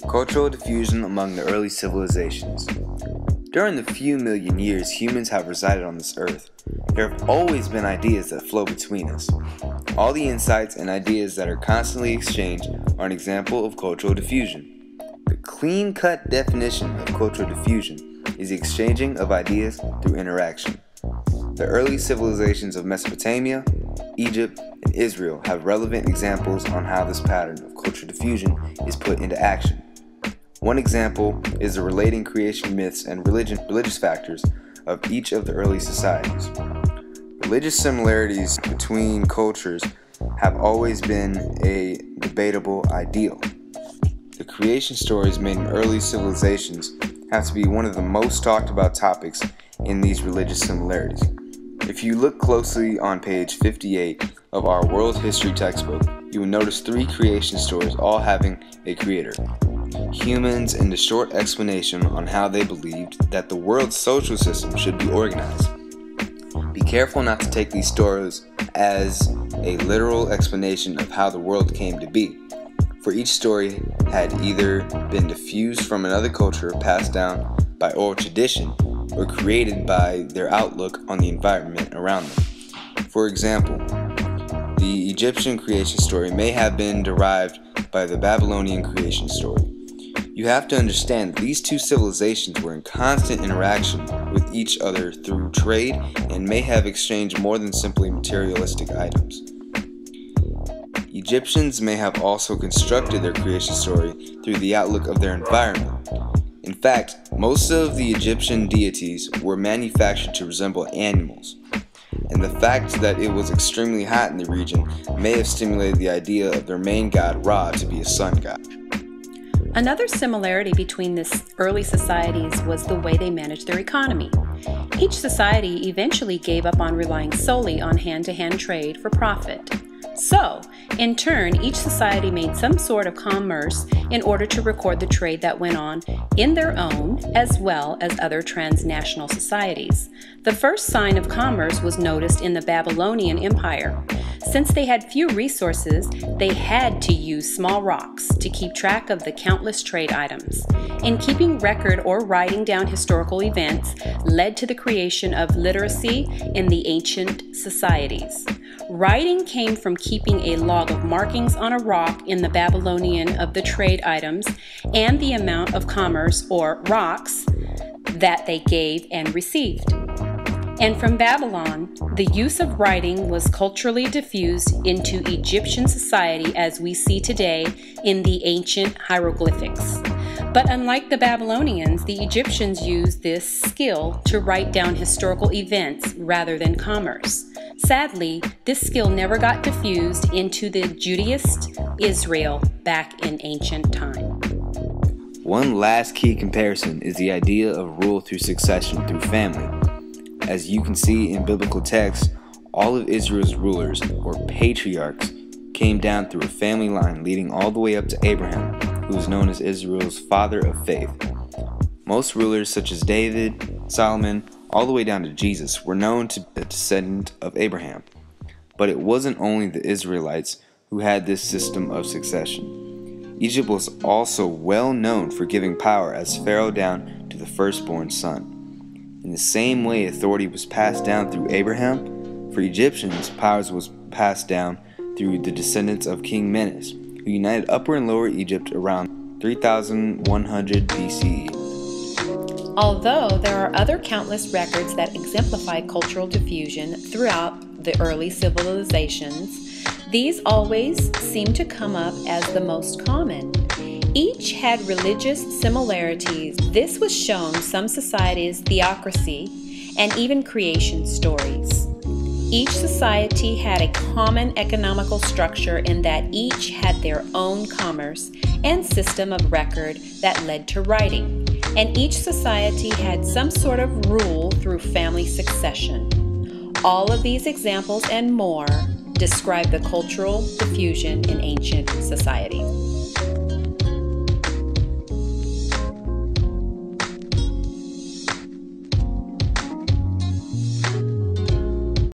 Cultural diffusion among the early civilizations. During the few million years humans have resided on this earth, there have always been ideas that flow between us. All the insights and ideas that are constantly exchanged are an example of cultural diffusion. The clean-cut definition of cultural diffusion is the exchanging of ideas through interaction. The early civilizations of Mesopotamia, Egypt, and Israel have relevant examples on how this pattern of cultural diffusion is put into action. One example is the relating creation myths and religious factors of each of the early societies. Religious similarities between cultures have always been a debatable ideal. The creation stories made in early civilizations have to be one of the most talked about topics in these religious similarities. If you look closely on page 58 of our world history textbook, you will notice 3 creation stories all having a creator. Humans, and a short explanation on how they believed that the world's social system should be organized. Be careful not to take these stories as a literal explanation of how the world came to be, for each story had either been diffused from another culture, passed down by oral tradition, or created by their outlook on the environment around them. For example, the Egyptian creation story may have been derived by the Babylonian creation story. You have to understand that these two civilizations were in constant interaction with each other through trade and may have exchanged more than simply materialistic items. Egyptians may have also constructed their creation story through the outlook of their environment. In fact, most of the Egyptian deities were manufactured to resemble animals, and the fact that it was extremely hot in the region may have stimulated the idea of their main god Ra to be a sun god. Another similarity between the early societies was the way they managed their economy. Each society eventually gave up on relying solely on hand-to-hand trade for profit. So, in turn, each society made some sort of commerce in order to record the trade that went on in their own as well as other transnational societies. The first sign of commerce was noticed in the Babylonian Empire. Since they had few resources, they had to use small rocks to keep track of the countless trade items. And keeping record or writing down historical events led to the creation of literacy in the ancient societies. Writing came from keeping a log of markings on a rock in the Babylonian of the trade items and the amount of commerce or rocks that they gave and received. And from Babylon, the use of writing was culturally diffused into Egyptian society as we see today in the ancient hieroglyphics. But unlike the Babylonians, the Egyptians used this skill to write down historical events rather than commerce. Sadly, this skill never got diffused into the Judaist Israel back in ancient time. One last key comparison is the idea of rule through succession through family. As you can see in biblical texts, all of Israel's rulers, or patriarchs, came down through a family line leading all the way up to Abraham, who is known as Israel's father of faith. Most rulers such as David, Solomon, all the way down to Jesus were known to be a descendant of Abraham. But it wasn't only the Israelites who had this system of succession. Egypt was also well known for giving power as Pharaoh down to the firstborn son. In the same way authority was passed down through Abraham, for Egyptians, power was passed down through the descendants of King Menes, who united Upper and Lower Egypt around 3100 BCE. Although there are other countless records that exemplify cultural diffusion throughout the early civilizations, these always seem to come up as the most common. Each had religious similarities. This was shown some societies' theocracy and even creation stories. Each society had a common economical structure in that each had their own commerce and system of record that led to writing. And each society had some sort of rule through family succession. All of these examples and more describe the cultural diffusion in ancient society.